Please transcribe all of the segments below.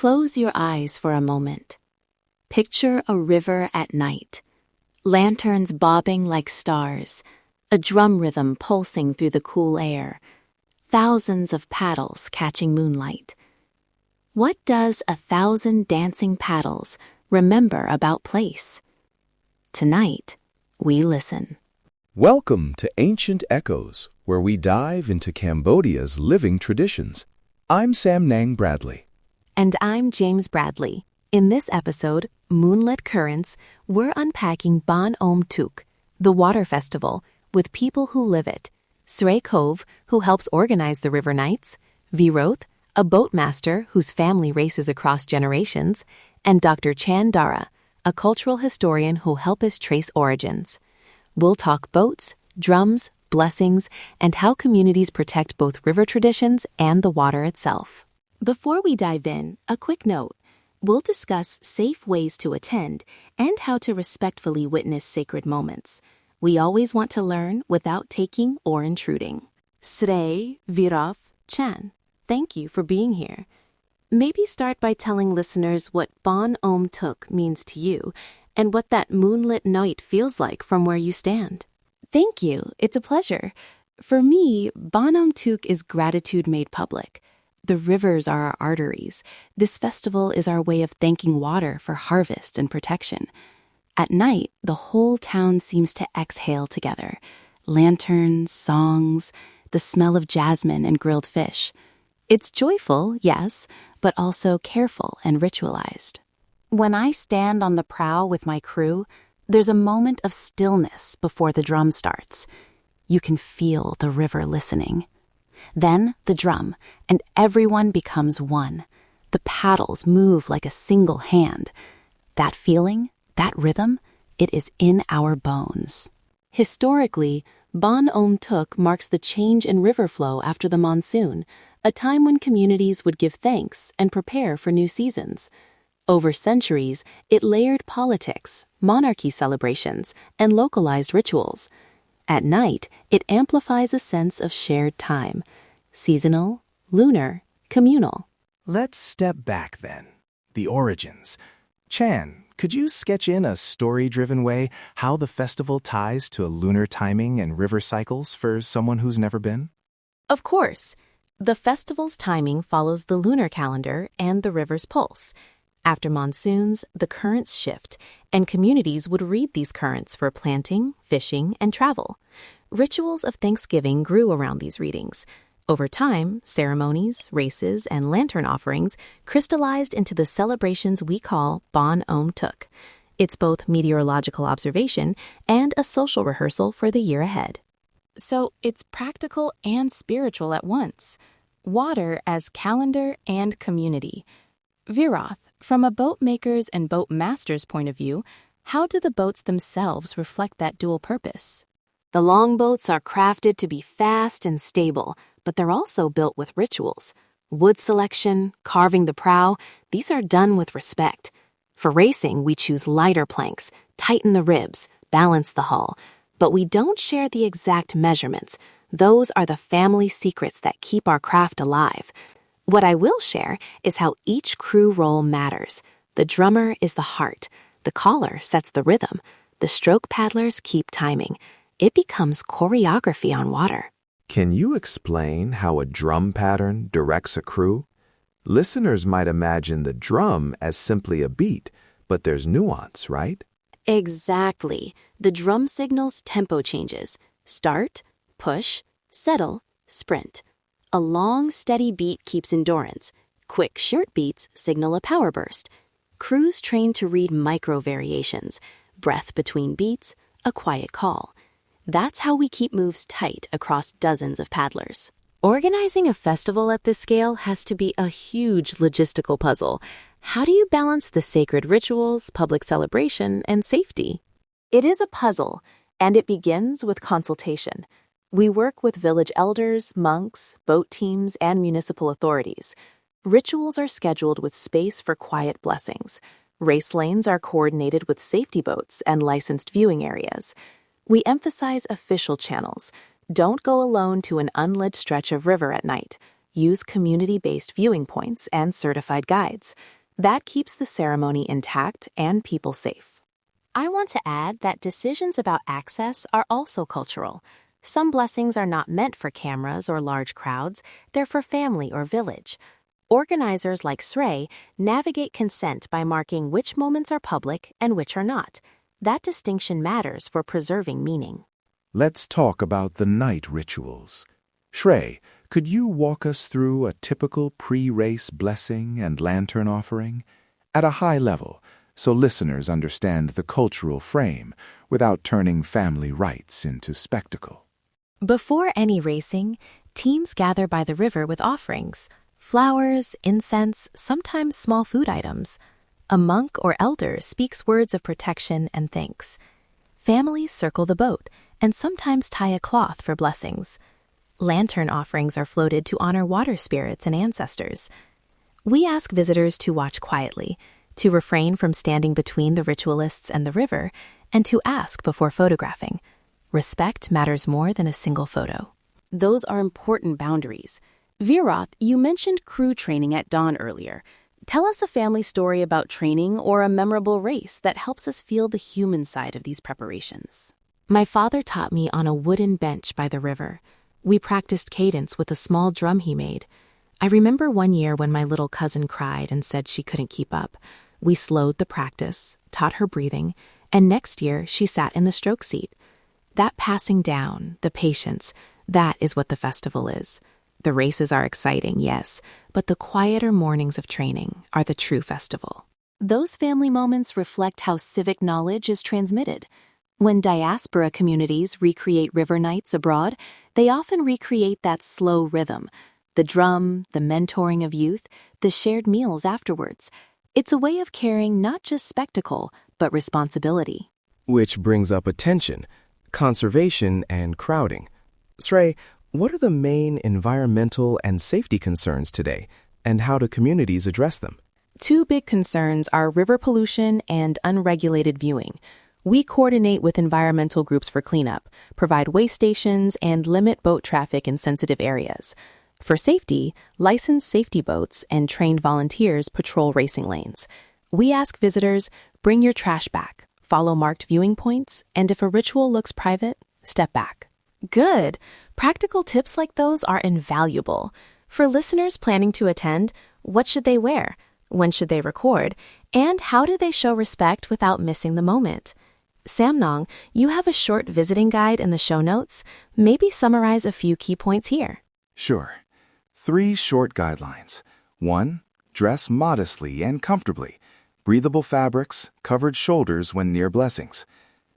Close your eyes for a moment. Picture a river at night. Lanterns bobbing like stars, a drum rhythm pulsing through the cool air, thousands of paddles catching moonlight. What does 1,000 dancing paddles remember about place? Tonight, we listen. Welcome to Ancient Echoes, where we dive into Cambodia's living traditions. I'm Samnang Bradley. And I'm James Bradley. In this episode, Moonlit Currents, we're unpacking Om Touk, the water festival, with people who live it. Srey Kove, who helps organize the river nights, Viroth, a boatmaster whose family races across generations, and Dr. Chan Dara, a cultural historian who'll help us trace origins. We'll talk boats, drums, blessings, and how communities protect both river traditions and the water itself. Before we dive in, a quick note. We'll discuss safe ways to attend and how to respectfully witness sacred moments. We always want to learn without taking or intruding. Srey, Viroth, Chan, thank you for being here. Maybe start by telling listeners what Om Touk means to you and what that moonlit night feels like from where you stand. Thank you. It's a pleasure. For me, Om Touk is gratitude made public. The rivers are our arteries. This festival is our way of thanking water for harvest and protection. At night, the whole town seems to exhale together. Lanterns, songs, the smell of jasmine and grilled fish. It's joyful, yes, but also careful and ritualized. When I stand on the prow with my crew, there's a moment of stillness before the drum starts. You can feel the river listening. Then the drum, and everyone becomes one. The paddles move like a single hand. That feeling, that rhythm, it is in our bones. Historically, Om Touk marks the change in river flow after the monsoon, a time when communities would give thanks and prepare for new seasons. Over centuries, it layered politics, monarchy celebrations, and localized rituals. At night, it amplifies a sense of shared time. Seasonal, lunar, communal. Let's step back then. The origins. Chan, could you sketch in a story-driven way how the festival ties to lunar timing and river cycles for someone who's never been? Of course. The festival's timing follows the lunar calendar and the river's pulse. After monsoons, the currents shift, and communities would read these currents for planting, fishing, and travel. Rituals of Thanksgiving grew around these readings. Over time, ceremonies, races, and lantern offerings crystallized into the celebrations we call Om Touk. It's both meteorological observation and a social rehearsal for the year ahead. So it's practical and spiritual at once. Water as calendar and community. Viroth, from a boatmaker's and boatmaster's point of view, how do the boats themselves reflect that dual purpose? The longboats are crafted to be fast and stable, but they're also built with rituals. Wood selection, carving the prow, these are done with respect. For racing, we choose lighter planks, tighten the ribs, balance the hull. But we don't share the exact measurements. Those are the family secrets that keep our craft alive. What I will share is how each crew role matters. The drummer is the heart. The caller sets the rhythm. The stroke paddlers keep timing. It becomes choreography on water. Can you explain how a drum pattern directs a crew? Listeners might imagine the drum as simply a beat, but there's nuance, right? Exactly. The drum signals tempo changes. Start, push, settle, sprint. A long, steady beat keeps endurance. Quick, short beats signal a power burst. Crews train to read micro-variations, breath between beats, a quiet call. That's how we keep moves tight across dozens of paddlers. Organizing a festival at this scale has to be a huge logistical puzzle. How do you balance the sacred rituals, public celebration, and safety? It is a puzzle, and it begins with consultation. We work with village elders, monks, boat teams, and municipal authorities. Rituals are scheduled with space for quiet blessings. Race lanes are coordinated with safety boats and licensed viewing areas. We emphasize official channels. Don't go alone to an unlit stretch of river at night. use community-based viewing points and certified guides. That keeps the ceremony intact and people safe. I want to add that decisions about access are also cultural. Some blessings are not meant for cameras or large crowds, they're for family or village. Organizers like SRAE navigate consent by marking which moments are public and which are not. That distinction matters for preserving meaning. Let's talk about the night rituals. SRAE, could you walk us through a typical pre-race blessing and lantern offering? At a high level, so listeners understand the cultural frame without turning family rites into spectacle. Before any racing, teams gather by the river with offerings. Flowers, incense, sometimes small food items. A monk or elder speaks words of protection and thanks. Families circle the boat and sometimes tie a cloth for blessings. Lantern offerings are floated to honor water spirits and ancestors. We ask visitors to watch quietly, to refrain from standing between the ritualists and the river, and to ask before photographing. Respect matters more than a single photo. Those are important boundaries. Viroth, you mentioned crew training at dawn earlier. Tell us a family story about training or a memorable race that helps us feel the human side of these preparations. My father taught me on a wooden bench by the river. We practiced cadence with a small drum he made. I remember one year when my little cousin cried and said she couldn't keep up. We slowed the practice, taught her breathing, and next year she sat in the stroke seat. That passing down, the patience, that is what the festival is. The races are exciting, yes, but the quieter mornings of training are the true festival. Those family moments reflect how civic knowledge is transmitted. When diaspora communities recreate river nights abroad, they often recreate that slow rhythm, the drum, the mentoring of youth, the shared meals afterwards. It's a way of carrying not just spectacle, but responsibility. Which brings up attention, conservation, and crowding. SRAE, what are the main environmental and safety concerns today, and how do communities address them? Two big concerns are river pollution and unregulated viewing. We coordinate with environmental groups for cleanup, provide way stations, and limit boat traffic in sensitive areas. For safety, licensed safety boats and trained volunteers patrol racing lanes. We ask visitors, bring your trash back, follow marked viewing points, and if a ritual looks private, step back. Good! Practical tips like those are invaluable. For listeners planning to attend, what should they wear? When should they record? And how do they show respect without missing the moment? Samnang, you have a short visiting guide in the show notes. Maybe summarize a few key points here. Sure. 3 short guidelines. 1. Dress modestly and comfortably. Breathable fabrics, covered shoulders when near blessings.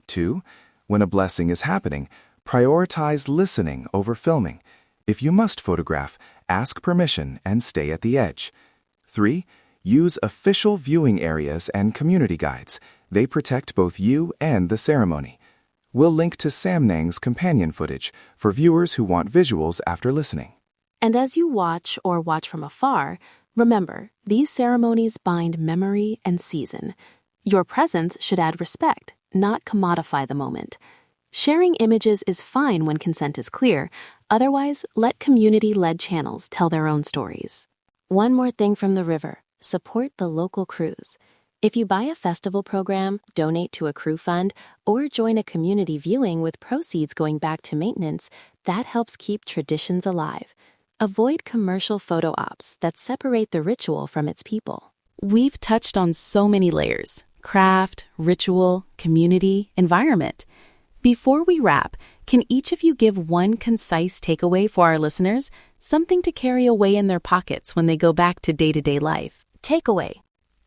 2. When a blessing is happening, prioritize listening over filming. If you must photograph, ask permission and stay at the edge. 3. Use official viewing areas and community guides. They protect both you and the ceremony. We'll link to Samnang's companion footage for viewers who want visuals after listening. And as you watch or watch from afar, remember, these ceremonies bind memory and season. Your presence should add respect, not commodify the moment. Sharing images is fine when consent is clear. Otherwise, let community-led channels tell their own stories. One more thing from the river. Support the local crews. If you buy a festival program, donate to a crew fund, or join a community viewing with proceeds going back to maintenance, that helps keep traditions alive. Avoid commercial photo ops that separate the ritual from its people. We've touched on so many layers: craft, ritual, community, environment. Before we wrap, can each of you give one concise takeaway for our listeners? Something to carry away in their pockets when they go back to day-to-day life. Takeaway: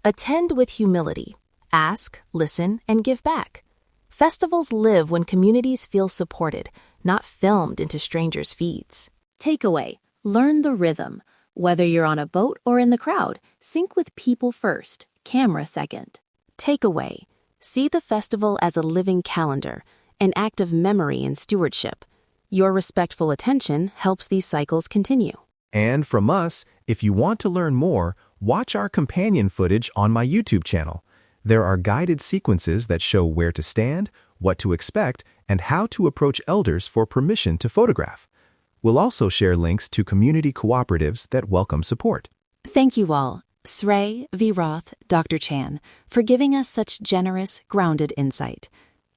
attend with humility. Ask, listen, and give back. Festivals live when communities feel supported, not filmed into strangers' feeds. Takeaway: learn the rhythm. Whether you're on a boat or in the crowd, sync with people first, camera second. Takeaway: see the festival as a living calendar, an act of memory and stewardship. Your respectful attention helps these cycles continue. And from us, if you want to learn more, watch our companion footage on my YouTube channel. There are guided sequences that show where to stand, what to expect, and how to approach elders for permission to photograph. We'll also share links to community cooperatives that welcome support. Thank you all, Srey, Viroth, Dr. Chan, for giving us such generous, grounded insight.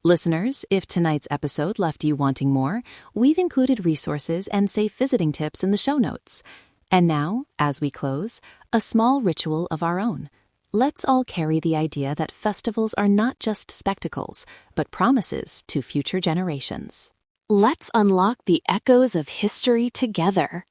Listeners, if tonight's episode left you wanting more, we've included resources and safe visiting tips in the show notes. And now, as we close, a small ritual of our own. Let's all carry the idea that festivals are not just spectacles, but promises to future generations. Let's unlock the echoes of history together.